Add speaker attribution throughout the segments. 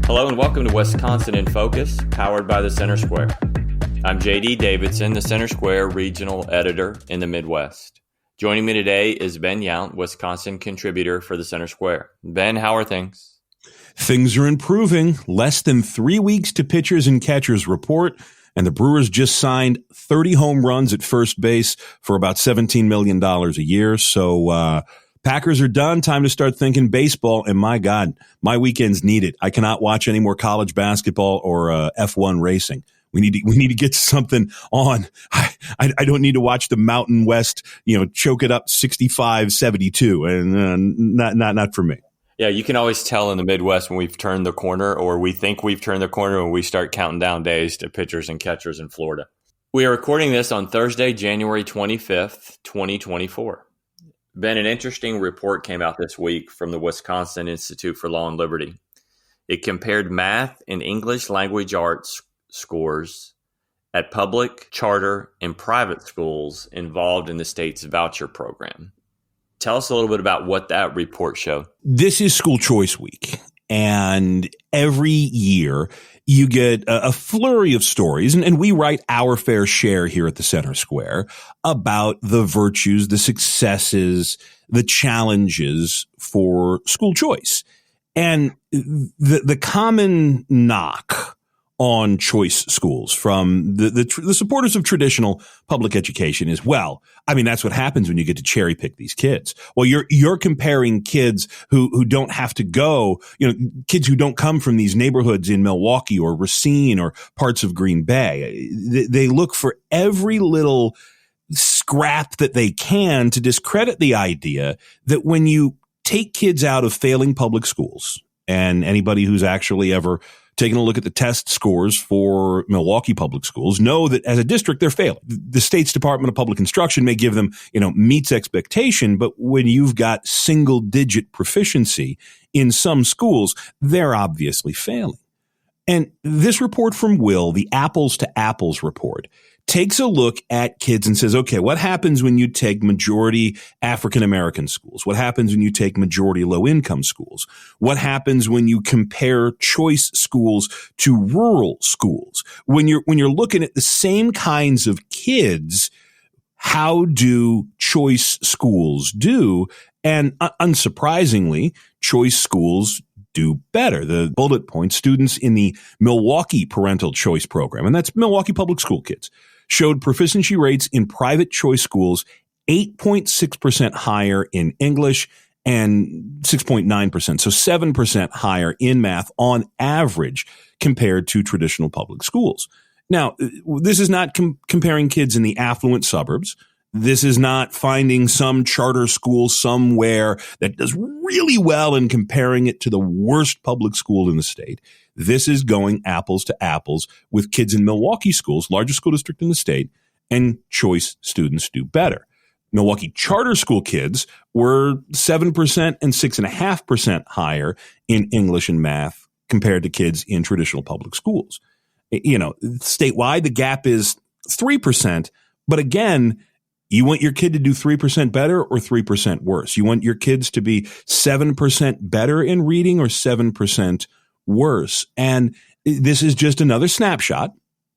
Speaker 1: Hello and welcome to Wisconsin in Focus, powered by the Center Square. I'm JD Davidson, the Center Square regional editor in the Midwest. Joining me today is Ben Yount, Wisconsin contributor for the Center Square. Ben, how are things?
Speaker 2: Things are improving. Less than 3 weeks to pitchers and catchers report, and the Brewers just signed 30 home runs at first base for about $17 million a year. So Packers are done. Time to start thinking baseball. And my God, my weekends need it. I cannot watch any more college basketball or F1 racing. We need to get something on. I don't need to watch the Mountain West, choke it up 65-72, and not for me.
Speaker 1: Yeah, you can always tell in the Midwest when we've turned the corner, or we think we've turned the corner when we start counting down days to pitchers and catchers in Florida. We are recording this on Thursday, January 25th, 2024. Ben, an interesting report came out this week from the Wisconsin Institute for Law and Liberty. It compared math and English language arts scores at public, charter, and private schools involved in the state's voucher program. Tell us a little bit about what that report showed.
Speaker 2: This is School Choice Week, and every year you get a flurry of stories, and we write our fair share here at the Center Square about the virtues, the successes, the challenges for school choice. And the common knock on choice schools from the supporters of traditional public education is, that's what happens when you get to cherry pick these kids. Well, you're comparing kids who don't have to go, kids who don't come from these neighborhoods in Milwaukee or Racine or parts of Green Bay. They look for every little scrap that they can to discredit the idea that when you take kids out of failing public schools, and anybody who's actually ever taking a look at the test scores for Milwaukee public schools know that as a district, they're failing. The state's Department of Public Instruction may give them, meets expectation, but when you've got single digit proficiency in some schools, they're obviously failing. And this report from Will, the Apples to Apples report, takes a look at kids and says, okay, what happens when you take majority African-American schools? What happens when you take majority low-income schools? What happens when you compare choice schools to rural schools? When you're looking at the same kinds of kids, how do choice schools do? And unsurprisingly, choice schools do better. The bullet point, students in the Milwaukee Parental Choice Program, and that's Milwaukee public school kids, showed proficiency rates in private choice schools 8.6% higher in English and 6.9%, so 7% higher in math on average compared to traditional public schools. Now, this is not comparing kids in the affluent suburbs. This is not finding some charter school somewhere that does really well and comparing it to the worst public school in the state. This is going apples to apples with kids in Milwaukee schools, largest school district in the state, and choice students do better. Milwaukee charter school kids were 7% and 6.5% higher in English and math compared to kids in traditional public schools. Statewide, the gap is 3%, but again, you want your kid to do 3% better or 3% worse? You want your kids to be 7% better in reading or 7% worse? And this is just another snapshot.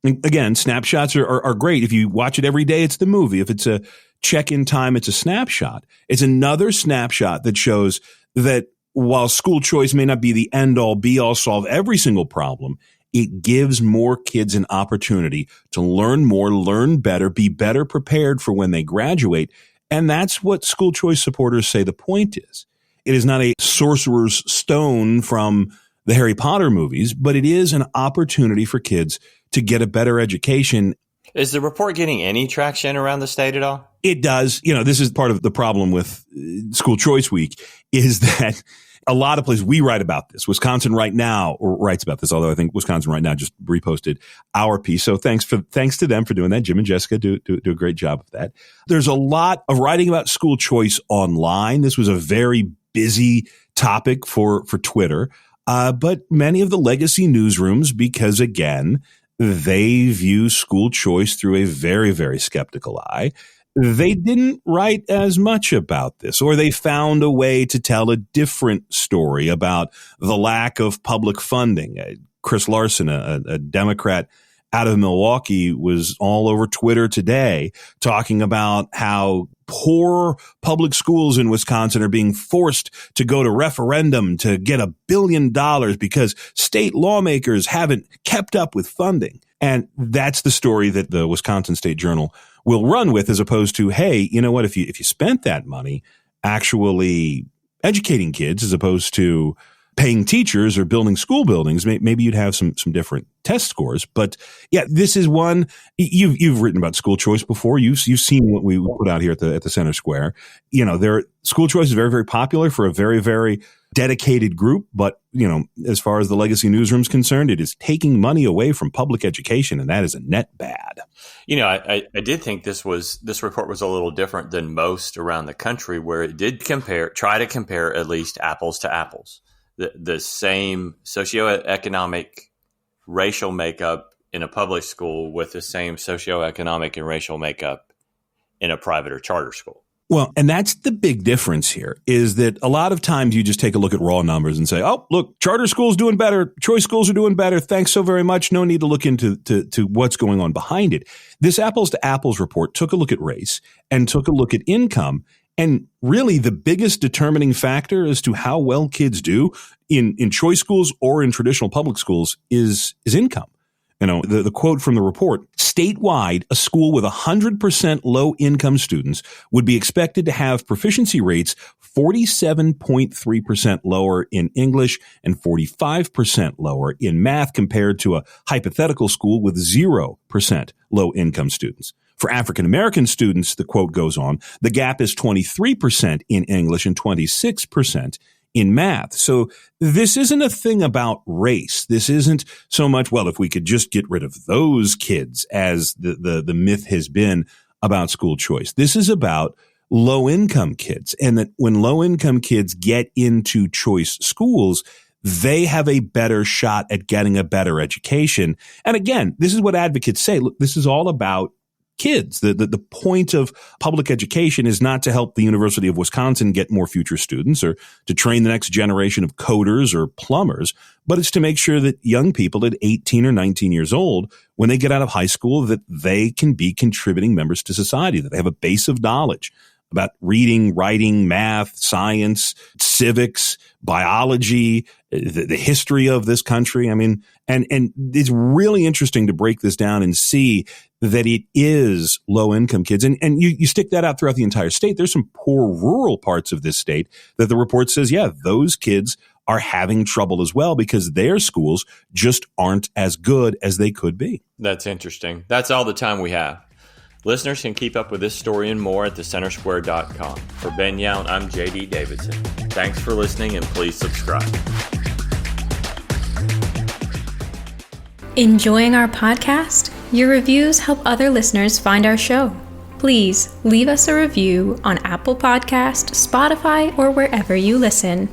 Speaker 2: And again, snapshots are great. If you watch it every day, it's the movie. If it's a check-in time, it's a snapshot. It's another snapshot that shows that while school choice may not be the end-all, be-all, solve every single problem, it gives more kids an opportunity to learn more, learn better, be better prepared for when they graduate. And that's what school choice supporters say the point is. It is not a sorcerer's stone from the Harry Potter movies, but it is an opportunity for kids to get a better education.
Speaker 1: Is the report getting any traction around the state at all?
Speaker 2: It does. This is part of the problem with School Choice Week is that a lot of places, we write about this. Wisconsin Right Now writes about this, although I think Wisconsin Right Now just reposted our piece. So thanks to them for doing that. Jim and Jessica do a great job of that. There's a lot of writing about school choice online. This was a very busy topic for Twitter. But many of the legacy newsrooms, because again, they view school choice through a very, very skeptical eye. they didn't write as much about this, or they found a way to tell a different story about the lack of public funding. Chris Larson, a Democrat out of Milwaukee, was all over Twitter today talking about how poor public schools in Wisconsin are being forced to go to referendum to get $1 billion because state lawmakers haven't kept up with funding. And that's the story that the Wisconsin State Journal will run with, as opposed to, hey, you know what, if you spent that money actually educating kids as opposed to paying teachers or building school buildings, maybe you'd have some different test scores. But yeah, this is one. You've written about school choice before. You've seen what we put out here at the Center Square. You know, school choice is very, very popular for a very, very dedicated group. But, you know, as far as the Legacy Newsroom is concerned, it is taking money away from public education, and that is a net bad.
Speaker 1: You know, I did think this report was a little different than most around the country, where it did try to compare at least apples to apples. The same socioeconomic racial makeup in a public school with the same socioeconomic and racial makeup in a private or charter school.
Speaker 2: Well, and that's the big difference here, is that a lot of times you just take a look at raw numbers and say, oh, look, charter schools doing better, choice schools are doing better. Thanks so very much. No need to look into to what's going on behind it. This apples to apples report took a look at race and took a look at income. And really, the biggest determining factor as to how well kids do in choice schools or in traditional public schools is income. You know, the quote from the report: statewide, a school with 100% low-income students would be expected to have proficiency rates 47.3% lower in English and 45% lower in math compared to a hypothetical school with 0% low-income students. For African-American students, the quote goes on, the gap is 23% in English and 26% in math. So this isn't a thing about race. This isn't so much, well, if we could just get rid of those kids, as the myth has been about school choice. This is about low-income kids, and that when low-income kids get into choice schools, they have a better shot at getting a better education. And again, this is what advocates say. Look, this is all about kids. The point of public education is not to help the University of Wisconsin get more future students or to train the next generation of coders or plumbers, but it's to make sure that young people at 18 or 19 years old, when they get out of high school, that they can be contributing members to society, that they have a base of knowledge about reading, writing, math, science, civics, biology, the history of this country. I mean, and it's really interesting to break this down and see that it is low-income kids. And you stick that out throughout the entire state. There's some poor rural parts of this state that the report says, yeah, those kids are having trouble as well because their schools just aren't as good as they could be.
Speaker 1: That's interesting. That's all the time we have. Listeners can keep up with this story and more at thecentersquare.com. For Ben Yount, I'm JD Davidson. Thanks for listening, and please subscribe.
Speaker 3: Enjoying our podcast? Your reviews help other listeners find our show. Please leave us a review on Apple Podcast, Spotify, or wherever you listen.